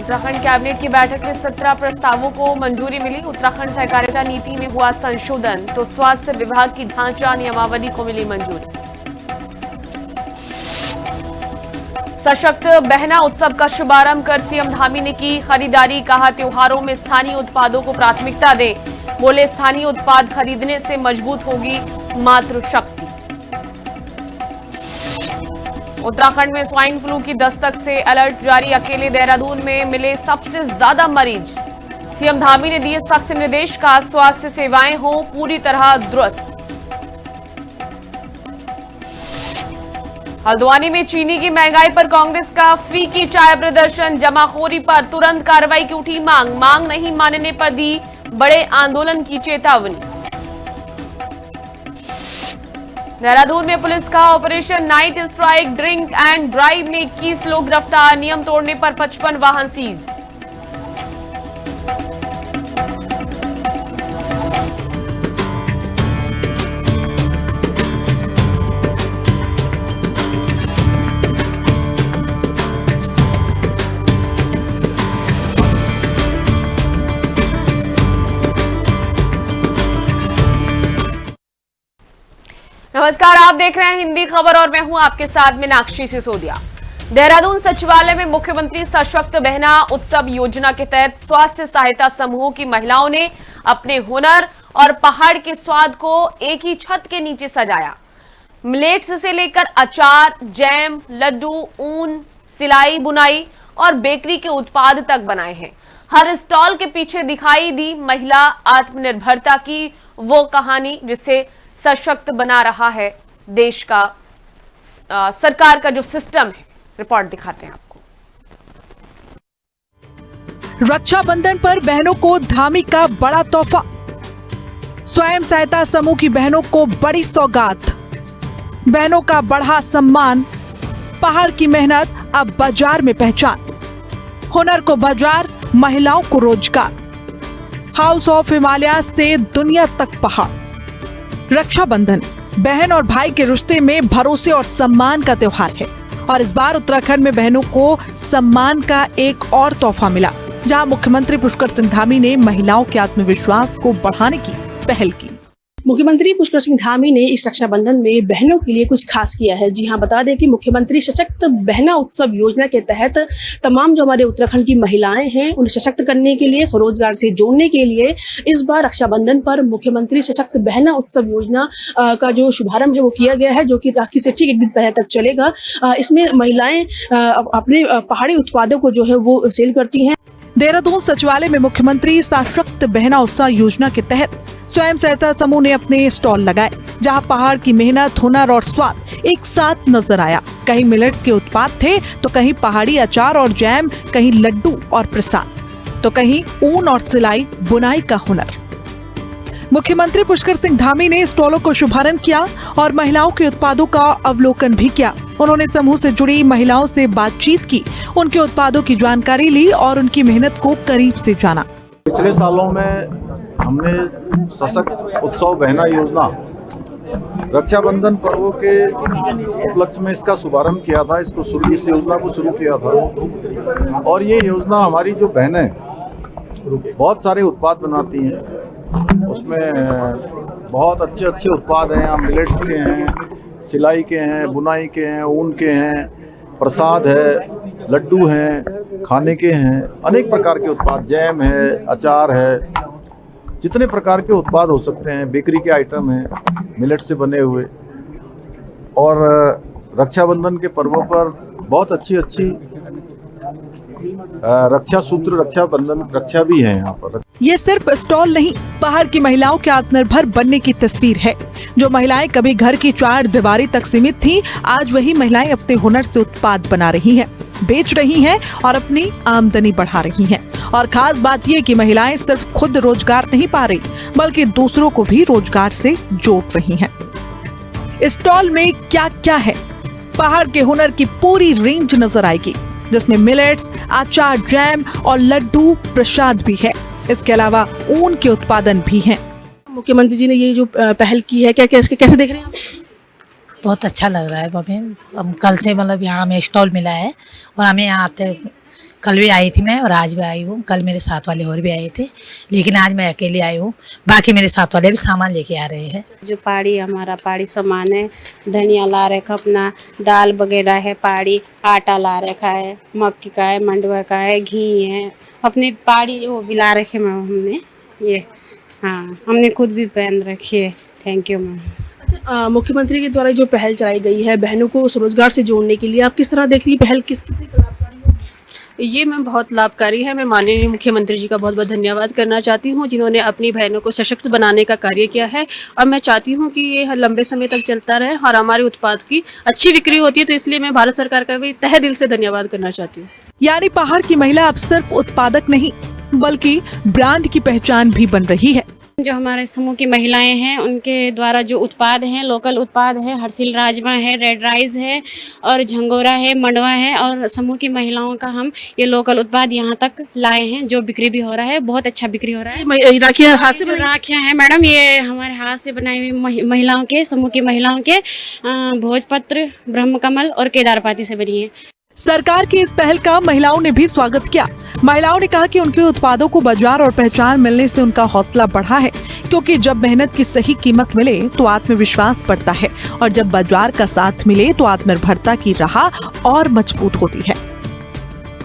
Uttarakhand cabinet की बैठक में 17 प्रस्तावों को मंजूरी मिली। उत्तराखंड सहकारिता नीति में हुआ संशोधन, तो स्वास्थ्य विभाग की ढांचा नियमावली को मिली मंजूरी। सशक्त बहना उत्सव का शुभारंभ कर सीएम धामी ने की खरीदारी। कहा, त्योहारों में स्थानीय उत्पादों को प्राथमिकता दें। बोले, स्थानीय उत्पाद खरीदने से मजबूत होगी मातृशक्ति। उत्तराखंड में स्वाइन फ्लू की दस्तक से अलर्ट जारी। अकेले देहरादून में मिले सबसे ज्यादा मरीज। सीएम धामी ने दिए सख्त निर्देश। का स्वास्थ्य सेवाएं हो पूरी तरह दुरुस्त। हल्द्वानी में चीनी की महंगाई पर कांग्रेस का फीकी चाय प्रदर्शन। जमाखोरी पर तुरंत कार्रवाई की उठी मांग नहीं मानने पर दी बड़े आंदोलन की चेतावनी। देहरादून में पुलिस का operation night strike. Drink and drive में 21 लोग गिरफ्तार। नियम तोड़ने पर 55 वाहन सीज। नमस्कार, आप देख रहे हैं हिंदी खबर और मैं हूं आपके साथ मीनाक्षी सिसोदिया। देहरादून सचिवालय में मुख्यमंत्री सशक्त बहना उत्सव योजना के तहत स्वास्थ्य सहायता समूहों की महिलाओं ने अपने हुनर और पहाड़ के स्वाद को एक ही छत के नीचे सजाया। मिलेट्स से लेकर अचार, जैम, लड्डू, ऊन, सिलाई बुनाई और बेकरी के उत्पाद तक बनाए हैं। हर स्टॉल के पीछे दिखाई दी महिला आत्मनिर्भरता की वो कहानी जिसे सशक्त बना रहा है देश का सरकार का जो सिस्टम है। रिपोर्ट दिखाते हैं आपको। रक्षाबंधन पर बहनों को धामी का बड़ा तोहफा। स्वयं सहायता समूह की बहनों को बड़ी सौगात। बहनों का बढ़ा सम्मान। पहाड़ की मेहनत अब बाजार में पहचान। हुनर को बाजार, महिलाओं को रोजगार। हाउस ऑफ हिमालय से दुनिया तक पहाड़। रक्षाबंधन बहन और भाई के रिश्ते में भरोसे और सम्मान का त्योहार है और इस बार उत्तराखंड में बहनों को सम्मान का एक और तोहफा मिला, जहां मुख्यमंत्री पुष्कर सिंह धामी ने महिलाओं के आत्मविश्वास को बढ़ाने की पहल की। मुख्यमंत्री पुष्कर सिंह धामी ने इस रक्षाबंधन में बहनों के लिए कुछ खास किया है। जी हाँ, बता दें कि मुख्यमंत्री सशक्त बहना उत्सव योजना के तहत तमाम जो हमारे उत्तराखंड की महिलाएं हैं उन्हें सशक्त करने के लिए, स्वरोजगार से जोड़ने के लिए इस बार रक्षाबंधन पर मुख्यमंत्री सशक्त बहना उत्सव योजना का जो शुभारंभ है वो किया गया है, जो कि राखी से ठीक एक दिन पहले तक चलेगा। इसमें महिलाएं अपने पहाड़ी उत्पादों को जो है वो सेल करती हैं। देहरादून सचिवालय में मुख्यमंत्री सशक्त बहना उत्सव योजना के तहत स्वयं सहायता समूह ने अपने स्टॉल लगाए, जहां पहाड़ की मेहनत, हुनर और स्वाद एक साथ नजर आया। कहीं मिलेट्स के उत्पाद थे तो कहीं पहाड़ी अचार और जैम, कहीं लड्डू और प्रसाद, तो कहीं ऊन और सिलाई बुनाई का हुनर। मुख्यमंत्री पुष्कर सिंह धामी ने स्टॉलों को शुभारंभ किया और महिलाओं के उत्पादों का अवलोकन भी किया। उन्होंने समूह से जुड़ी महिलाओं से बातचीत की, उनके उत्पादों की जानकारी ली और उनकी मेहनत को करीब से जाना। पिछले सालों में हमने सशक्त उत्सव बहना योजना रक्षाबंधन पर्वों के उपलक्ष्य में इसका शुभारंभ किया था। इस योजना को शुरू किया था और ये योजना हमारी जो बहनें बहुत सारे उत्पाद बनाती हैं, उसमें बहुत अच्छे अच्छे उत्पाद हैं। हम मिलेट्स के हैं, सिलाई के हैं, बुनाई के हैं, ऊन के हैं, प्रसाद है, लड्डू हैं, खाने के हैं, अनेक प्रकार के उत्पाद, जैम है, अचार है, जितने प्रकार के उत्पाद हो सकते हैं, बेकरी के आइटम हैं मिलेट से बने हुए। और रक्षाबंधन के पर्वों पर बहुत अच्छी रक्षा सूत्र, रक्षाबंधन रक्षा भी है यहाँ पर। ये सिर्फ स्टॉल नहीं, पहाड़ की महिलाओं के आत्मनिर्भर बनने की तस्वीर है। जो महिलाएं कभी घर की चार दीवारी तक सीमित थीं, आज वही महिलाएं अपने हुनर से उत्पाद बना रही हैं, बेच रही हैं और अपनी आमदनी बढ़ा रही हैं। और खास बात ये कि महिलाएं सिर्फ खुद रोजगार नहीं पा रही, बल्कि दूसरों को भी रोजगार से जोड़ रही हैं। स्टॉल में क्या क्या है? पहाड़ के हुनर की पूरी रेंज नजर आएगी, जिसमें मिलेट्स, अचार, जैम और लड्डू, प्रसाद भी है। इसके अलावा ऊन के उत्पादन भी हैं। मुख्यमंत्री जी ने ये जो पहल की है, क्या कैसे देख रहे हैं आप? बहुत अच्छा लग रहा है। हम कल से मतलब यहाँ हमें स्टॉल मिला है और हमें यहाँ आते कल भी आई थी मैं और आज भी आई हूँ। कल मेरे साथ वाले और भी आए थे, लेकिन आज मैं अकेले आई हूँ। बाकी मेरे साथ वाले भी सामान लेके आ रहे हैं। जो पहाड़ी हमारा पहाड़ी सामान है, धनिया ला रखा, अपना दाल वगैरह है, पहाड़ी आटा ला रखा है, मक्की का है, मंडवा का है, घी है, अपने पहाड़ी वो भी ला रखे मैम हमने। ये हाँ, हमने खुद भी पहन रखी है। Thank you ma'am. अच्छा, मुख्यमंत्री के द्वारा जो पहल चलाई गई है बहनों को स्वरोजगार से जोड़ने के लिए, आप किस तरह देख रही है पहल कितनी लाभकारी है? ये मैम बहुत लाभकारी है। मैं माननीय मुख्यमंत्री जी का बहुत बहुत धन्यवाद करना चाहती हूँ, जिन्होंने अपनी बहनों को सशक्त बनाने का कार्य किया है। और मैं चाहती हूँ कि ये लंबे समय तक चलता रहे और हमारे उत्पाद की अच्छी बिक्री होती है, तो इसलिए मैं भारत सरकार का भी तहे दिल से धन्यवाद करना चाहती हूँ। यानी पहाड़ की महिला अब सिर्फ उत्पादक नहीं बल्कि ब्रांड की पहचान भी बन रही है। जो हमारे समूह की महिलाएं हैं, उनके द्वारा जो उत्पाद हैं, लोकल उत्पाद है, हरसिल राजमा है, रेड राइस है और झंगोरा है, मंडवा है, और समूह की महिलाओं का हम ये लोकल उत्पाद यहाँ तक लाए हैं, जो बिक्री भी हो रहा है। बहुत अच्छा बिक्री हो रहा है। राखियाँ हाथ से जो राखियाँ हैं मैडम, ये हमारे हाथ से बनाई हुई महिलाओं के, समूह की महिलाओं के भोजपत्र, ब्रह्मकमल और केदारपाती से बनी है। सरकार की इस पहल का महिलाओं ने भी स्वागत किया। महिलाओं ने कहा कि उनके उत्पादों को बाजार और पहचान मिलने से उनका हौसला बढ़ा है, क्योंकि जब मेहनत की सही कीमत मिले तो आत्मविश्वास बढ़ता है और जब बाजार का साथ मिले तो आत्मनिर्भरता की राह और मजबूत होती है।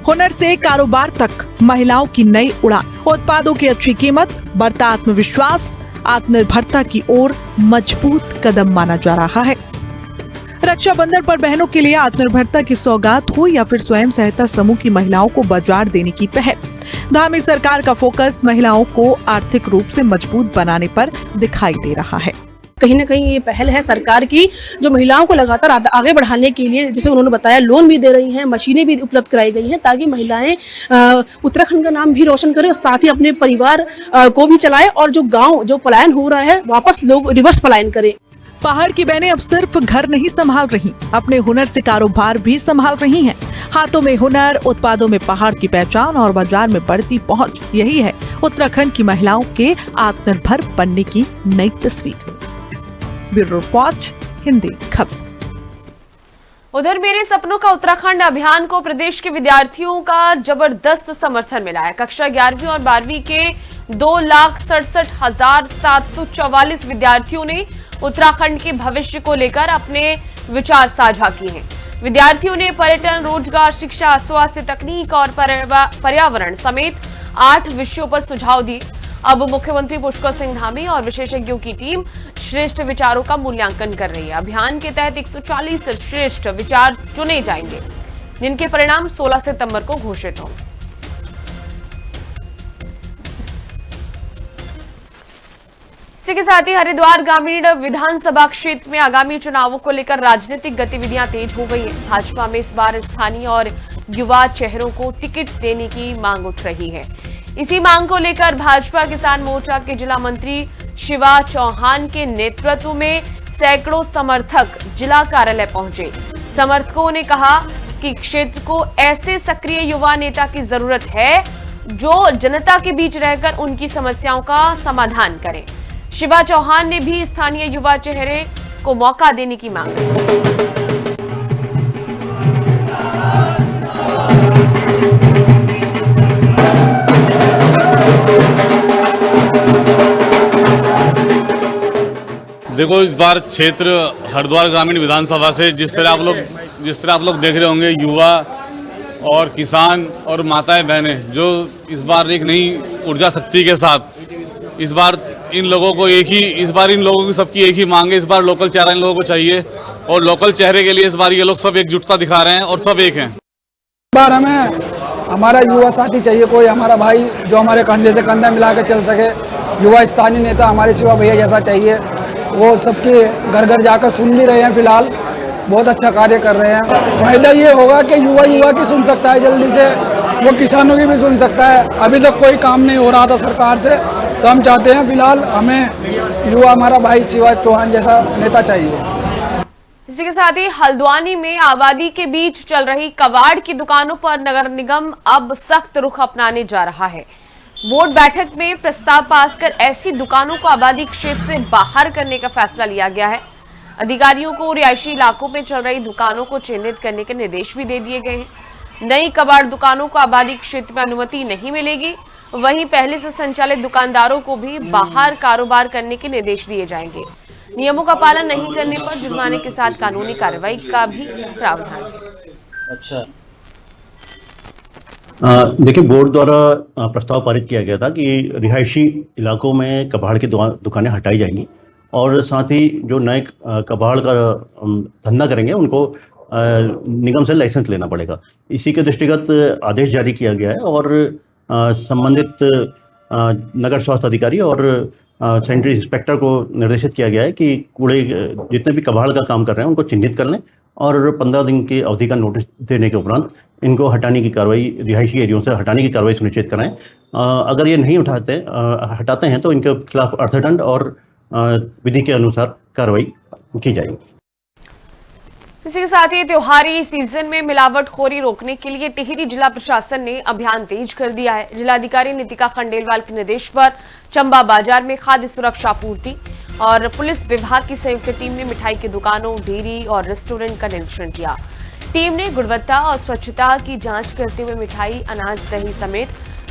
हुनर से कारोबार तक महिलाओं की नई उड़ान, उत्पादों की अच्छी कीमत, बढ़ता आत्मविश्वास, आत्मनिर्भरता की ओर मजबूत कदम माना जा रहा है। रक्षाबंधन पर बहनों के लिए आत्मनिर्भरता की सौगात हो या फिर स्वयं सहायता समूह की महिलाओं को बाजार देने की पहल, धामी सरकार का फोकस महिलाओं को आर्थिक रूप से मजबूत बनाने पर दिखाई दे रहा है। कहीं ना कहीं ये पहल है सरकार की, जो महिलाओं को लगातार आगे बढ़ाने के लिए, जैसे उन्होंने बताया, लोन भी दे रही हैं, मशीनें भी उपलब्ध कराई गई हैं, ताकि महिलाएं उत्तराखंड का नाम भी रोशन करें और साथ ही अपने परिवार को भी चलाएं, और जो गाँव जो पलायन हो रहा है वापस लोग रिवर्स पलायन करें। पहाड़ की बहनें अब सिर्फ घर नहीं संभाल रही, अपने हुनर से कारोबार भी संभाल रही हैं। हाथों में हुनर, उत्पादों में पहाड़ की पहचान और बाजार में बढ़ती पहुंच, यही है उत्तराखंड की महिलाओं के आत्मनिर्भर बनने की नई तस्वीर। ब्यूरो रिपोर्ट, हिंदी खबर। उधर मेरे सपनों का उत्तराखंड अभियान को प्रदेश के विद्यार्थियों का जबरदस्त समर्थन मिला है। कक्षा 11वीं और 12वीं के 2,67,744 विद्यार्थियों ने उत्तराखंड के भविष्य को लेकर अपने विचार साझा किए हैं। विद्यार्थियों ने पर्यटन, रोजगार, शिक्षा, स्वास्थ्य, तकनीक और पर्यावरण समेत 8 विषयों पर सुझाव दिए। अब मुख्यमंत्री पुष्कर सिंह धामी और विशेषज्ञों की टीम श्रेष्ठ विचारों का मूल्यांकन कर रही है। अभियान के तहत 140 श्रेष्ठ विचार चुने जाएंगे, जिनके परिणाम 16 सितंबर को घोषित होंगे। इसी के साथ ही हरिद्वार ग्रामीण विधानसभा क्षेत्र में आगामी चुनावों को लेकर राजनीतिक गतिविधियां तेज हो गई हैं। भाजपा में इस बार स्थानीय और युवा चेहरों को टिकट देने की मांग उठ रही है। इसी मांग को लेकर भाजपा किसान मोर्चा के जिला मंत्री शिवा चौहान के नेतृत्व में सैकड़ों समर्थक जिला कार्यालय पहुंचे। समर्थकों ने कहा कि क्षेत्र को ऐसे सक्रिय युवा नेता की जरूरत है जो जनता के बीच रहकर उनकी समस्याओं का समाधान करें। शिवा चौहान ने भी स्थानीय युवा चेहरे को मौका देने की मांग की। देखो, इस बार क्षेत्र हरिद्वार ग्रामीण विधानसभा से जिस तरह आप लोग देख रहे होंगे, युवा और किसान और माताएं बहनें जो इस बार एक नई ऊर्जा शक्ति के साथ इस बार इन लोगों की सबकी एक ही मांग है। इस बार लोकल चेहरा इन लोगों को चाहिए और लोकल चेहरे के लिए इस बार ये लोग सब एकजुटता दिखा रहे हैं और सब एक हैं। इस बार हमें हमारा युवा साथी चाहिए, कोई हमारा भाई जो हमारे कंधे से कंधा मिला के चल सके। युवा स्थानीय नेता हमारे शिवा भैया जैसा चाहिए। वो सबके घर घर जाकर सुन भी रहे हैं, फिलहाल बहुत अच्छा कार्य कर रहे हैं। फायदा ये होगा कि युवा की सुन सकता है जल्दी से, वो किसानों की भी सुन सकता है। अभी तक कोई काम नहीं हो रहा था सरकार से, तो हम चाहते हैं फिलहाल हमें युवा हमारा भाई शिवा चौहान जैसा नेता चाहिए। इसी के साथ ही हल्द्वानी में आबादी के बीच चल रही कबाड़ की दुकानों पर नगर निगम अब सख्त रुख अपनाने जा रहा है। बोर्ड बैठक में प्रस्ताव पास कर ऐसी दुकानों को आबादी क्षेत्र से बाहर करने का फैसला लिया गया है। अधिकारियों को रिहायशी इलाकों में चल रही दुकानों को चिन्हित करने के निर्देश भी दे दिए गए हैं। नई कबाड़ दुकानों को आबादी क्षेत्र में अनुमति नहीं मिलेगी। वहीं पहले से संचालित दुकानदारों को भी बाहर कारोबार करने के निर्देश दिए जाएंगे। नियमों का पालन नहीं करने पर जुर्माने के साथ कानूनी कार्रवाई का भी प्रावधान है। अच्छा, देखिए, बोर्ड द्वारा प्रस्ताव पारित किया गया था कि रिहायशी इलाकों में कबाड़ की दुकानें हटाई जाएंगी और साथ ही जो नए कबाड़ का धंधा करेंगे उनको निगम से लाइसेंस लेना पड़ेगा। इसी के दृष्टिगत आदेश जारी किया गया है और संबंधित नगर स्वास्थ्य अधिकारी और सैनिटरी इंस्पेक्टर को निर्देशित किया गया है कि कूड़े जितने भी कबाड़ का काम कर रहे हैं उनको चिन्हित कर लें और 15 दिन की अवधि का नोटिस देने के उपरांत इनको हटाने की कार्रवाई, रिहायशी एरियो से हटाने की कार्रवाई सुनिश्चित कराएं। अगर ये नहीं हटाते हैं तो इनके खिलाफ अर्थदंड और विधि के अनुसार कार्रवाई की जाएगी। इसी के साथ ही त्योहारी सीजन में मिलावटखोरी रोकने के लिए टिहरी जिला प्रशासन ने अभियान तेज कर दिया है। जिलाधिकारी नितिका खंडेलवाल के निर्देश पर चंबा बाजार में खाद्य सुरक्षा आपूर्ति और पुलिस विभाग की संयुक्त टीम ने मिठाई की दुकानों, डेयरी और रेस्टोरेंट का निरीक्षण किया। टीम ने गुणवत्ता और स्वच्छता की जांच करते हुए मिठाई, अनाज, दही समेत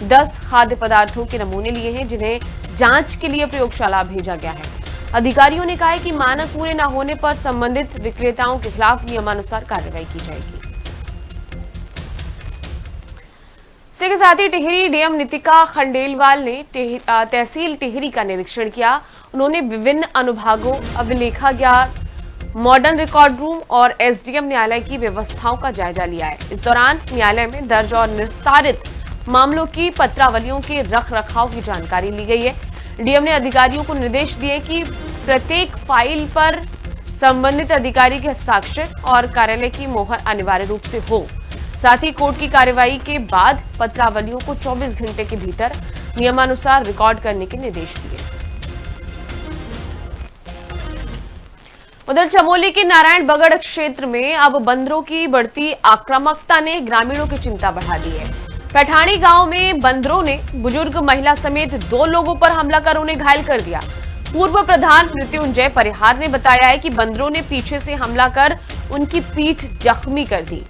10 खाद्य पदार्थों के नमूने लिए हैं, जिन्हें जांच के लिए प्रयोगशाला भेजा गया है। अधिकारियों ने कहा है कि मानक पूरे न होने पर संबंधित विक्रेताओं के खिलाफ नियमानुसार कार्रवाई की जाएगी। इसी के साथ ही टिहरी डीएम नितिका खंडेलवाल ने तहसील टिहरी का निरीक्षण किया। उन्होंने विभिन्न अनुभागों, अभिलेखागार, मॉडर्न रिकॉर्ड रूम और एसडीएम न्यायालय की व्यवस्थाओं का जायजा लिया है। इस दौरान न्यायालय में दर्ज और निस्तारित मामलों की पत्रावलियों के रख रखाव की जानकारी ली गई है। डीएम ने अधिकारियों को निर्देश दिए कि प्रत्येक फाइल पर संबंधित अधिकारी के हस्ताक्षर और कार्यालय की मोहर अनिवार्य रूप से हो। साथ ही कोर्ट की कार्रवाई के बाद पत्रावलियों को 24 घंटे के भीतर नियमानुसार रिकॉर्ड करने के निर्देश दिए। उधर चमोली के नारायण बगड़ क्षेत्र में अब बंदरों की बढ़ती आक्रामकता ने ग्रामीणों की चिंता बढ़ा दी है। पैठानी गांव में बंदरों ने बुजुर्ग महिला समेत 2 लोगों पर हमला कर उन्हें घायल कर दिया। पूर्व प्रधान मृत्युंजय परिहार ने बताया है कि बंदरों ने पीछे से हमला कर उनकी पीठ जख्मी कर दी।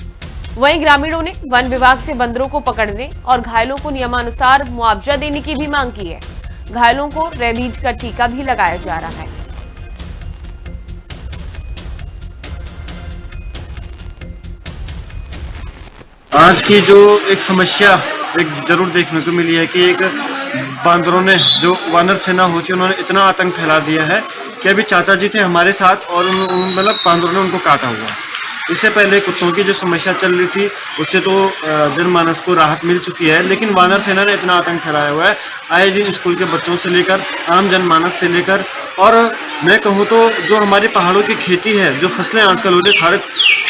वहीं ग्रामीणों ने वन विभाग से बंदरों को पकड़ने और घायलों को नियमानुसार मुआवजा देने की भी मांग की है। घायलों को रेबीज का टीका भी लगाया जा रहा है। आज की जो एक समस्या एक जरूर देखने को मिली है कि एक बांदरों ने, जो वानर सेना होती है, उन्होंने इतना आतंक फैला दिया है कि अभी चाचा जी थे हमारे साथ और मतलब बांदरों ने उनको काटा हुआ। इससे पहले कुत्तों की जो समस्या चल रही थी उससे तो जनमानस को राहत मिल चुकी है, लेकिन वानर सेना ने इतना आतंक फैलाया हुआ है। आए दिन स्कूल के बच्चों से लेकर आम जनमानस से लेकर, और मैं कहूँ तो जो हमारी पहाड़ों की खेती है, जो फसलें आजकल हो रही सारे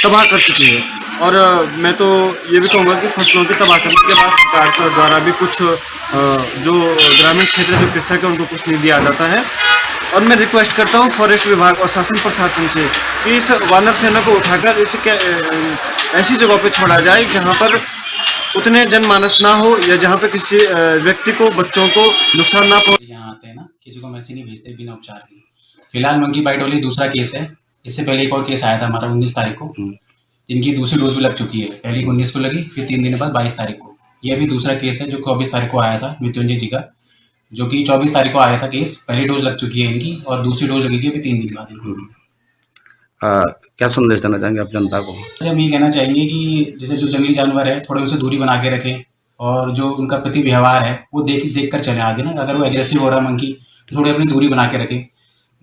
तबाह कर चुकी है। और मैं तो ये भी कहूँगा कि फसलों के तबाह करने के बाद सरकार के द्वारा भी कुछ जो ग्रामीण क्षेत्र जो कृषक है उनको कुछ नहीं दिया जाता है। और मैं रिक्वेस्ट करता हूँ फॉरेस्ट विभाग और शासन प्रशासन से कि इस वानर सेना को उठाकर इसे ऐसी जगहों पे छोड़ा जाए जहाँ पर उतने जनमानस ना हो या जहाँ पे किसी व्यक्ति को, बच्चों को नुकसान ना पहुँचे। यहाँ आते हैं ना, किसी को मैसेज नहीं भेजते बिना उपचार के। फिलहाल मंकी बाइट वाली दूसरा केस है। इससे पहले एक और केस आया था हमारा 19 तारीख को, जिनकी दूसरी डोज भी लग चुकी है। पहली 19 को लगी, फिर 3 दिन बाद 22 तारीख को। यह भी दूसरा केस है जो 24 तारीख को आया था मृत्युंजय जी का, जो कि 24 तारीख को आया था केस। पहली डोज लग चुकी है इनकी और दूसरी डोज लगेगी अभी 3 दिन बाद इनको। क्या संदेश देना चाहेंगे आप जनता को? हम ये कहना चाहेंगे कि जैसे जो जंगली जानवर है थोड़े उनसे दूरी बना के रखें और जो उनका प्रति व्यवहार है वो देख कर चले आगे ना। अगर वो एग्रेसिव हो रहा है मंकी तो थोड़ी अपनी दूरी बना के रखें।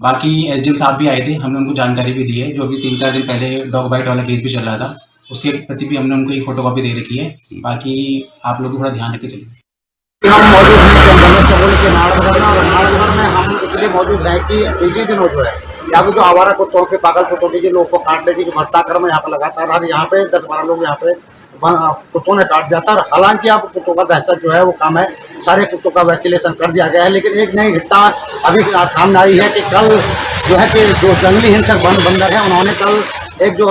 बाकी एसडीएम साहब भी आए थे, हमने उनको जानकारी भी दी है। जो अभी 3-4 दिन पहले डॉग बाइट वाला केस भी चल रहा था, उसके प्रति भी हमने उनको एक फोटोकॉपी दे रखी है। बाकी आप लोग थोड़ा ध्यान रखे चलिए। हम मौजूद हैं चमोली के नारायणगढ़ में। हम इसलिए मौजूद हैं कि पिछले दिनों जो है यहाँ पे जो आवारा कुत्तों के, पागल कुत्तों की, लोगों को काटने की जो घटनाक्रम यहाँ पे लगातार हर यहाँ पे 10-12 लोग यहाँ पे कुत्तों ने काट दिया था। हालांकि अब कुत्तों का दहशत जो है वो कम है, सारे कुत्तों का वैक्सीनेशन कर दिया गया है। लेकिन एक नई घटना अभी सामने आई है कि कल जो है कि जो जंगली हिंसक बंदर है, उन्होंने कल एक जो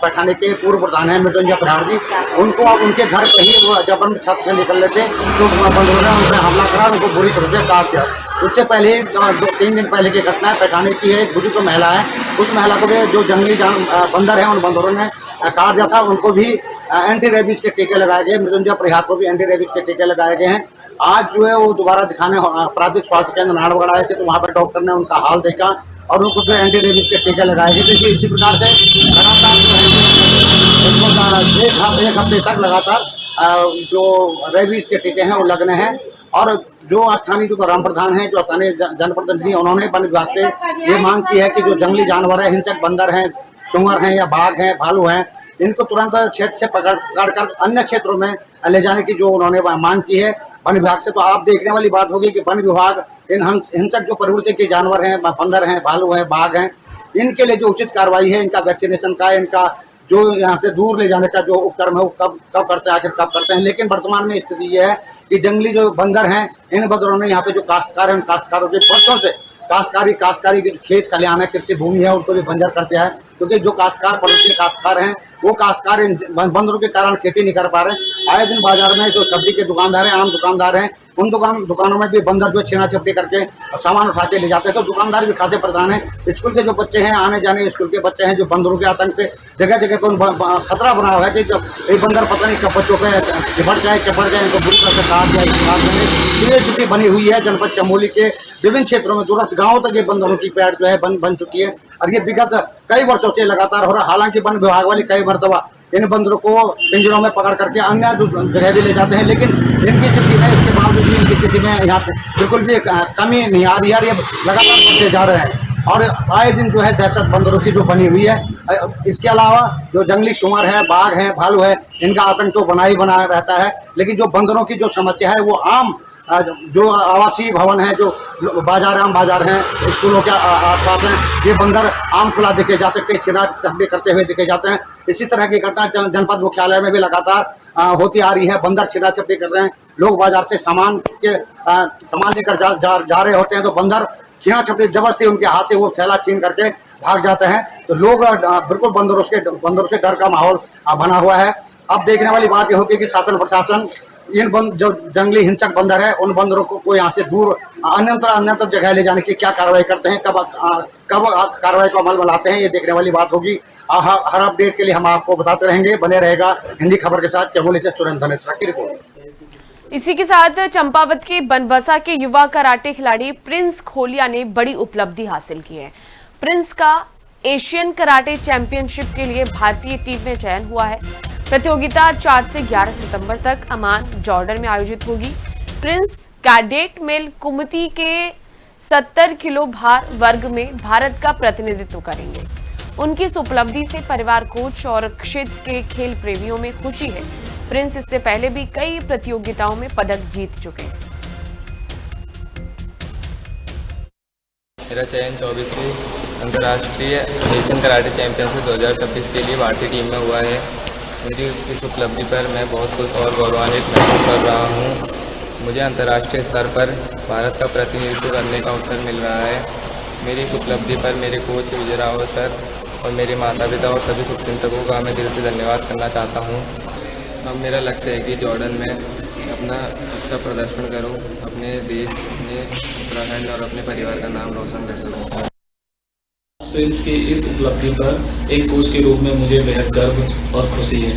पैठानी के पूर्व प्रधान है मृत्युंजय परिहार जी, उनको अब उनके घर पे ही वो जब हम छत से निकल रहे थे तो बंदरों ने उन पर हमला करा, उनको बुरी तरह से काट दिया। उससे पहले 2-3 दिन पहले की घटना है, पैठानी की है, एक बुजुर्ग महिला है, उस महिला को भी जो जंगली बंदर है उन बंदरों ने काट दिया था। उनको भी एंटी रेबीज के टीके लगाए गए, मृत्युंजय प्रहार को भी एंटी रेबीज के टीके लगाए गए हैं। आज जो है वो दोबारा दिखाने प्राथमिक स्वास्थ्य केंद्र नारायणगढ़ आए थे, तो वहाँ पर डॉक्टर ने उनका हाल देखा और उनको जो एंटी रेबीज के टीके लगाए गए। देखिए इसी प्रकार से लगातार जो है एक हफ्ते तक लगातार जो रेबीज के टीके हैं वो लगने हैं। और जो स्थानीय जो ग्राम प्रधान हैं, जो स्थानीय जनप्रतिनिधि, उन्होंने वन विभाग से ये मांग की है कि जो जंगली जानवर है, हिंसक बंदर हैं, सुअर हैं या बाघ हैं, भालू हैं, इनको तुरंत क्षेत्र से पकड़ कर अन्य क्षेत्रों में ले जाने की जो उन्होंने मांग की है वन विभाग से। तो आप देखने वाली बात होगी कि वन विभाग इन हिंसक जो प्रवृत्ति के जानवर हैं, बंदर हैं, भालू हैं, बाघ हैं, इनके लिए जो उचित कार्रवाई है, इनका वैक्सीनेशन का, इनका जो यहाँ से दूर ले जाने का जो उपक्रम है वो कब करते हैं, आखिर कब करते हैं। लेकिन वर्तमान में स्थिति ये है कि जंगली जो बंदर हैं, इन बंदरों ने यहाँ पे जो काश्तकार हैं, काश्तकारों के वर्षों से काश्तकारी के खेत खलिहान है, कृषि भूमि है, उनको भी बंजर कर दिया है। क्योंकि जो काश्तकार हैं वो काश्तकार बंदरों के कारण खेती नहीं कर पा रहे। आए दिन बाजार में जो सब्जी के दुकानदार हैं, आम दुकानदार हैं, उन दुकानों में भी बंदर जो छीना झपटी करके सामान उठा के ले जाते हैं। तो दुकानदार भी खाते परेशान है। स्कूल के जो बच्चे हैं, आने जाने स्कूल के बच्चे हैं, जो बंदरों के आतंक से जगह जगह पर खतरा बना हुआ है कि जब एक बंदर पता नहीं कब बच्चों पे चिपट जाए, इनको बुरी तरह से काट जाए। ये स्थिति बनी हुई है जनपद चमोली के विभिन्न क्षेत्रों में। दूरस्थ गाँव तक ये बंदरों की पैठ जो है बन चुकी है और ये विगत कई वर्षों से लगातार हो रहा है। हालांकि वन विभाग वाले कई मरतबा इन बंदरों को पिंजरों में पकड़ करके अन्य जगह भी ले जाते हैं, लेकिन इनकी स्थिति में, इसके बावजूद भी इनकी स्थिति में यहाँ पे बिल्कुल भी कमी नहीं आ रही है। ये लगातार बढ़ते जा रहे हैं और आए दिन जो है दहशत बंदरों की जो बनी हुई है। इसके अलावा जो जंगली सुअर है, बाघ है, भालू है, इनका आतंक तो बना रहता है। लेकिन जो बंदरों की जो समस्या है वो आम जो आवासीय भवन है, जो आम बाजार हैं, स्कूलों के आसपास हैं, ये बंदर आम खुला देखे जाते हैं, छीना झपटी करते हुए देखे जाते हैं। इसी तरह की घटना जनपद मुख्यालय में भी लगातार होती आ रही है। बंदर छीना झपटी कर रहे हैं, लोग बाजार से सामान लेकर जा रहे होते हैं, तो बंदर छीना झपटी जबरदस्ती उनके हाथ से वो थैला छीन करके भाग जाते हैं। तो लोग बिल्कुल बंदरों से डर का माहौल बना हुआ है। अब देखने वाली बात ये होगी कि शासन प्रशासन इन जो जंगली हिंसक बंदर है, उन बंदरों को यहाँ से दूर अन्यत्र जगह ले जाने की क्या कार्रवाई करते हैं, कब कार्रवाई को अमल में लाते हैं, ये देखने वाली बात होगी। हर अपडेट के लिए हम आपको बताते रहेंगे। बने रहेगा हिंदी खबर के साथ। चमोली से सुरेंद्र धनेसरा की रिपोर्ट। इसी के साथ चंपावत के बनबसा के युवा कराटे खिलाड़ी प्रिंस खोलिया ने बड़ी उपलब्धि हासिल की है। प्रिंस का एशियन कराटे चैंपियनशिप के लिए भारतीय टीम में चयन हुआ है। प्रतियोगिता 4 से 11 सितंबर तक अमान, जॉर्डन में आयोजित होगी। प्रिंस कैडेट मेल कुमती के 70 किलो भार वर्ग में भारत का प्रतिनिधित्व करेंगे। उनकी इस उपलब्धि से परिवार, कोच और क्षेत्र के खेल प्रेमियों में खुशी है। प्रिंस इससे पहले भी कई प्रतियोगिताओं में पदक जीत चुके हैं। मेरा चयन 24वीं अंतर्राष्ट्रीय एशियन कराटे चैंपियनशिप 2026 के लिए भारतीय टीम में हुआ है। मेरी इस उपलब्धि पर मैं बहुत खुश और गौरवान्वित महसूस कर रहा हूँ। मुझे अंतर्राष्ट्रीय स्तर पर भारत का प्रतिनिधित्व करने का अवसर मिल रहा है। मेरी इस उपलब्धि पर मेरे कोच विजय राव सर और मेरे माता पिता और सभी शुभचिंतकों का मैं दिल से धन्यवाद करना चाहता हूँ। अब मेरा लक्ष्य है कि जॉर्डन में अपना अच्छा प्रदर्शन करूँ, अपने देश में, उत्तराखंड और अपने परिवार का नाम रोशन कर सकूँ। प्रिंस की इस उपलब्धि पर एक कोच के रूप में मुझे बेहद गर्व और खुशी है।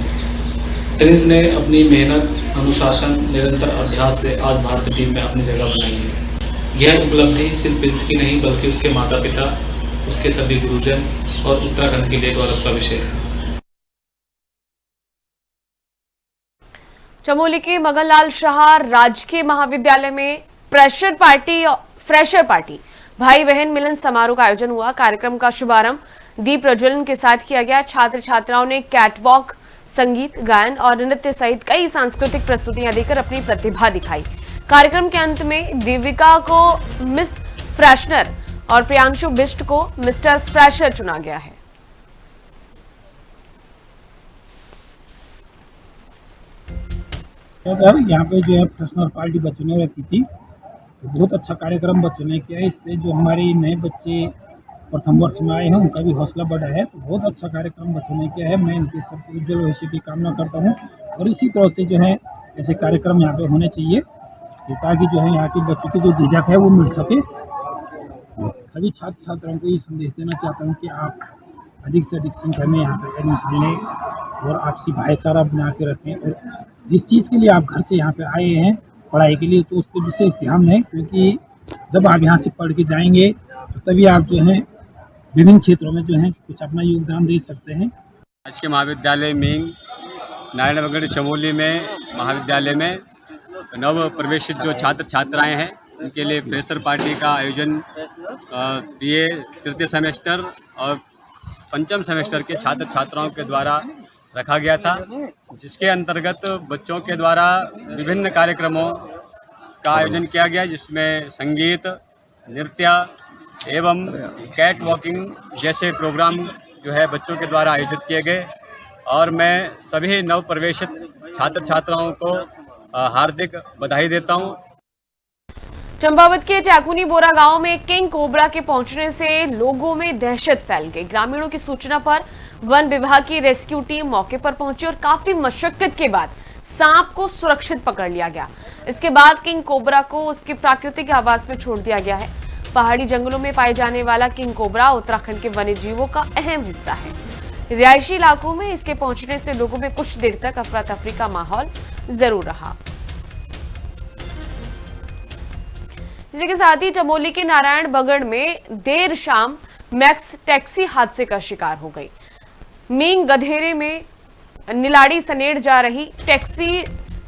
प्रिंस ने अपनी मेहनत, अनुशासन, निरंतर अभ्यास से आज भारतीय टीम में अपनी जगह बनाई है। यह उपलब्धि सिर्फ प्रिंस की नहीं बल्कि उसके माता पिता, उसके सभी गुरुजन और उत्तराखंड के लिए गौरव का विषय है। चमोली के मगनलाल शाह राजकीय महाविद्यालय में फ्रेशर पार्टी भाई बहन मिलन समारोह का आयोजन हुआ। कार्यक्रम का शुभारंभ दीप प्रज्वलन के साथ किया गया। छात्र छात्राओं ने कैटवॉक, संगीत, गायन और नृत्य सहित कई सांस्कृतिक प्रस्तुतियां देकर अपनी प्रतिभा दिखाई। कार्यक्रम के अंत में देविका को मिस फ्रेशनर और प्रियांशु बिष्ट को मिस्टर फ्रेशर चुना गया है। यहाँ पे जो है फ्रेशनर पार्टी बच्चों ने रखी थी, तो बहुत अच्छा कार्यक्रम बच्चों ने किया। इससे जो हमारे नए बच्चे प्रथम वर्ष में आए हैं उनका भी हौसला बढ़ा है। तो बहुत अच्छा कार्यक्रम बच्चों ने किया है। मैं इनके सबके उज्जवल भविष्य की कामना करता हूँ और इसी तरह से जो है ऐसे कार्यक्रम यहाँ पे होने चाहिए ताकि जो है यहाँ के बच्चों की जो झिझक है वो मिट सके। सभी छात्र छात्राओं को ये संदेश देना चाहता हूँ कि आप अधिक से अधिक संख्या में यहाँ पर एडमिशन लें और आपसी भाईचारा बना के रखें। और जिस चीज़ के लिए आप घर से यहाँ पे आए हैं पढ़ाई के लिए, तो उस पर विशेष ध्यान दें, क्योंकि जब आप यहाँ से पढ़ के जाएंगे तो तभी आप जो है विभिन्न क्षेत्रों में जो है कुछ अपना योगदान दे सकते हैं। आज के महाविद्यालय मींग नारायण बगड़ चमोली में महाविद्यालय में नव प्रवेशित जो छात्र छात्राएं हैं उनके लिए फ्रेशर पार्टी का आयोजन बीए तृतीय सेमेस्टर और पंचम सेमेस्टर के छात्र छात्राओं के द्वारा रखा गया था, जिसके अंतर्गत बच्चों के द्वारा विभिन्न कार्यक्रमों का आयोजन किया गया, जिसमें संगीत, नृत्य एवं कैट वॉकिंग जैसे प्रोग्राम जो है बच्चों के द्वारा आयोजित किए गए। और मैं सभी नव प्रवेशित छात्र छात्राओं को हार्दिक बधाई देता हूं। चंपावत के चाकुनी बोरा गांव में किंग कोबरा के पहुंचने से लोगों में दहशत फैल गई। ग्रामीणों की सूचना पर वन विभाग की रेस्क्यू टीम मौके पर पहुंची और काफी मशक्कत के बाद सांप को सुरक्षित पकड़ लिया गया। इसके बाद किंग कोबरा को उसके प्राकृतिक आवास में छोड़ दिया गया है। पहाड़ी जंगलों में पाए जाने वाला किंग कोबरा उत्तराखंड के वन्य जीवों का अहम हिस्सा है। रिहायशी इलाकों में इसके पहुंचने से लोगों में कुछ देर तक अफरा तफरी का माहौल जरूर रहा। इसी के साथ ही चमोली के नारायण बगड़ में देर शाम मैक्स टैक्सी हादसे का शिकार हो गई। मींग गधेरे में निलाड़ी सनेड़ जा रही टैक्सी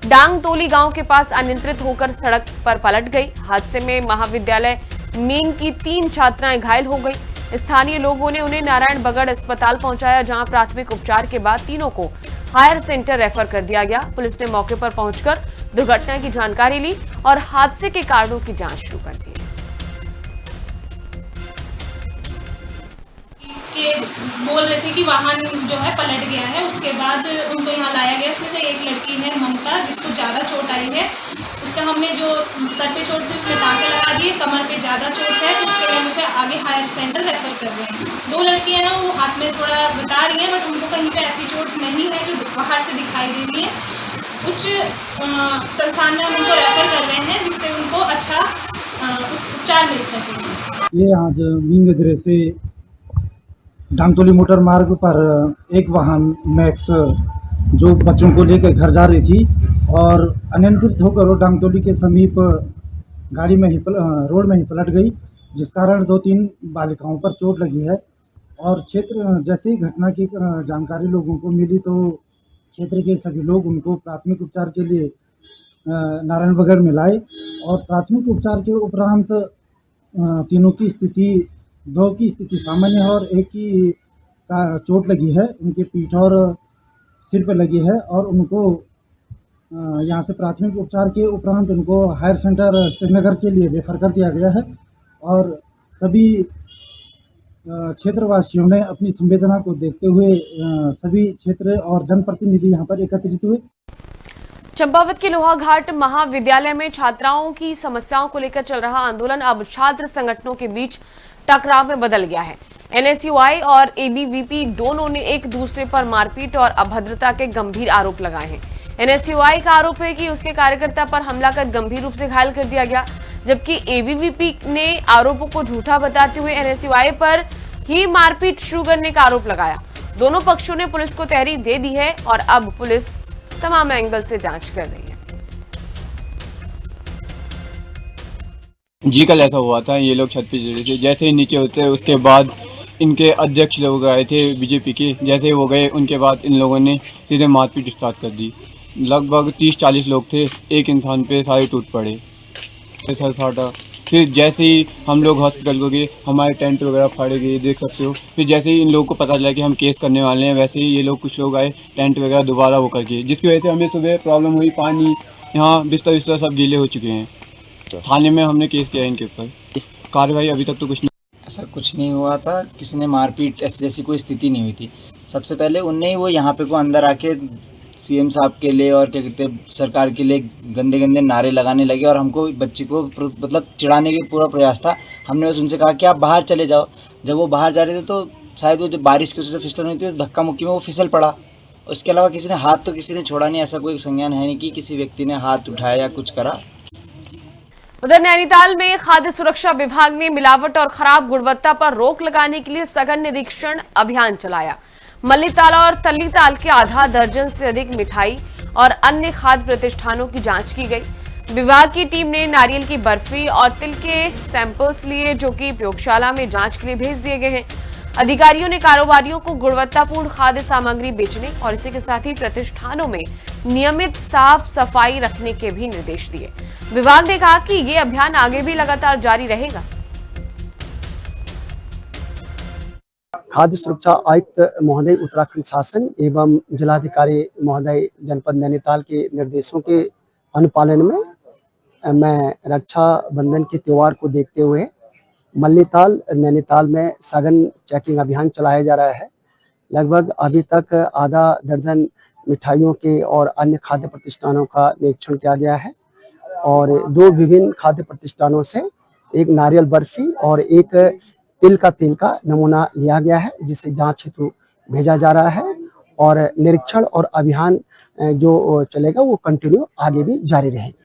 डांगतोली गांव के पास अनियंत्रित होकर सड़क पर पलट गई। हादसे में महाविद्यालय मींग की 3 छात्राएं घायल हो गई। स्थानीय लोगों ने उन्हें नारायण बगड़ अस्पताल पहुंचाया, जहां प्राथमिक उपचार के बाद तीनों को हायर सेंटर रेफर कर दिया गया। पुलिस ने मौके पर पहुंचकर दुर्घटना की जानकारी ली और हादसे के कारणों की जांच शुरू कर दी। के बोल रहे थे कि वाहन जो है पलट गया है, उसके बाद उनको यहाँ लाया गया। उसमें से एक लड़की है ममता, जिसको ज़्यादा चोट आई है। उसका हमने जो सर पे चोट थी उसमें टाँके लगा दिए, कमर पे ज़्यादा चोट है तो उसके लिए हम उसे आगे हायर सेंटर रेफर कर रहे हैं। 2 लड़कियाँ हैं वो हाथ में थोड़ा बता रही हैं, बट उनको कहीं पे ऐसी चोट नहीं है जो बाहर से दिखाई दे रही है। उच्च संस्थान में हम उनको रेफर कर रहे हैं, जिससे उनको अच्छा उपचार मिल सके। ये आज मींगदरे से डांगतोली मोटर मार्ग पर एक वाहन मैक्स जो बच्चों को लेकर घर जा रही थी और अनियंत्रित होकर वो डांगतोली के समीप गाड़ी में ही रोड में ही पलट गई, जिस कारण 2-3 बालिकाओं पर चोट लगी है। और क्षेत्र जैसे ही घटना की जानकारी लोगों को मिली तो क्षेत्र के सभी लोग उनको प्राथमिक उपचार के लिए नारायण बगड़ में लाए और प्राथमिक उपचार के उपरांत तीनों की स्थिति 2 की स्थिति सामान्य है और एक की का चोट लगी है, उनके पीठ और सिर पर लगी है और उनको यहाँ से प्राथमिक उपचार के उपरांत उनको हायर सेंटर श्रीनगर के लिए रेफर कर दिया गया है। और सभी क्षेत्रवासियों ने अपनी संवेदना को देखते हुए सभी क्षेत्र और जनप्रतिनिधि यहाँ पर एकत्रित हुए। चंपावत के लोहाघाट महाविद्यालय में छात्राओं की समस्याओं को लेकर चल रहा आंदोलन अब छात्र संगठनों के बीच टकराव में बदल गया है। एनएसयूआई और एबीवीपी दोनों ने एक दूसरे पर मारपीट और अभद्रता के गंभीर आरोप लगाए हैं। एनएसयूआई का आरोप है कि उसके कार्यकर्ता पर हमला कर गंभीर रूप से घायल कर दिया गया, जबकि एबीवीपी ने आरोपों को झूठा बताते हुए एनएसयूआई पर ही मारपीट शुरू करने का आरोप लगाया। दोनों पक्षों ने पुलिस को तहरीर दे दी है और अब पुलिस तमाम एंगल से जांच कर रही है। जी कल ऐसा हुआ था, ये लोग छत पे चढ़े थे, जैसे ही नीचे होते उसके बाद इनके अध्यक्ष लोग आए थे बीजेपी के, जैसे ही वो गए उनके बाद इन लोगों ने सीधे मारपीट स्टार्ट कर दी। लगभग 30-40 लोग थे, एक इंसान पे सारे टूट पड़े, सर फाटा। फिर जैसे ही हम लोग हॉस्पिटल को गए हमारे टेंट वगैरह फाड़े गए, देख सकते हो। फिर जैसे ही इन लोगों को पता चला कि हम केस करने वाले हैं, वैसे ही ये लोग कुछ लोग आए टेंट वगैरह दोबारा वो करके, जिसकी वजह से हमें सुबह प्रॉब्लम हुई। पानी यहाँ बिस्तर सब गीले हो चुके हैं। थाने में हमने केस किया इनके ऊपर, कार्रवाई अभी तक तो कुछ नहीं। ऐसा कुछ नहीं हुआ था, किसी ने मारपीट ऐसी जैसी कोई स्थिति नहीं हुई थी। सबसे पहले उनने ही वो यहाँ पे को अंदर आके सीएम साहब के लिए और क्या कहते हैं सरकार के लिए गंदे गंदे नारे लगाने लगे और हमको बच्ची को मतलब चिढ़ाने का पूरा प्रयास था। हमने बस उनसे कहा कि आप बाहर चले जाओ। जब वो बाहर जा रहे थे तो शायद वो जब बारिश की वजह से फिसल हुई थी तो धक्का मुक्की में वो फिसल पड़ा। उसके अलावा किसी ने हाथ तो किसी ने छोड़ा नहीं, ऐसा कोई संज्ञान है नहीं कि किसी व्यक्ति ने हाथ उठाया या कुछ करा। उधर नैनीताल में खाद्य सुरक्षा विभाग ने मिलावट और खराब गुणवत्ता पर रोक लगाने के लिए सघन निरीक्षण अभियान चलाया। मल्लीताल और तल्लीताल के आधा दर्जन से अधिक मिठाई और अन्य खाद्य प्रतिष्ठानों की जांच की गई। विभाग की टीम ने नारियल की बर्फी और तिल के सैंपल्स लिए, जो कि प्रयोगशाला में जांच के लिए भेज दिए गए हैं। अधिकारियों ने कारोबारियों को गुणवत्तापूर्ण खाद्य सामग्री बेचने और इसी के साथ ही प्रतिष्ठानों में नियमित साफ सफाई रखने के भी निर्देश दिए। विभाग ने कहा कि ये अभियान आगे भी लगातार जारी रहेगा। खाद्य सुरक्षा आयुक्त महोदय उत्तराखंड शासन एवं जिलाधिकारी महोदय जनपद नैनीताल के निर्देशों के अनुपालन में मैं रक्षाबंधन के त्योहार को देखते हुए मल्लीताल नैनीताल में सघन चेकिंग अभियान चलाया जा रहा है। लगभग अभी तक आधा दर्जन मिठाइयों के और अन्य खाद्य प्रतिष्ठानों का निरीक्षण किया गया है और 2 विभिन्न खाद्य प्रतिष्ठानों से एक नारियल बर्फी और एक तिल का नमूना लिया गया है, जिसे जांच हेतु भेजा जा रहा है और निरीक्षण और अभियान जो चलेगा वो कंटिन्यू आगे भी जारी रहेगा।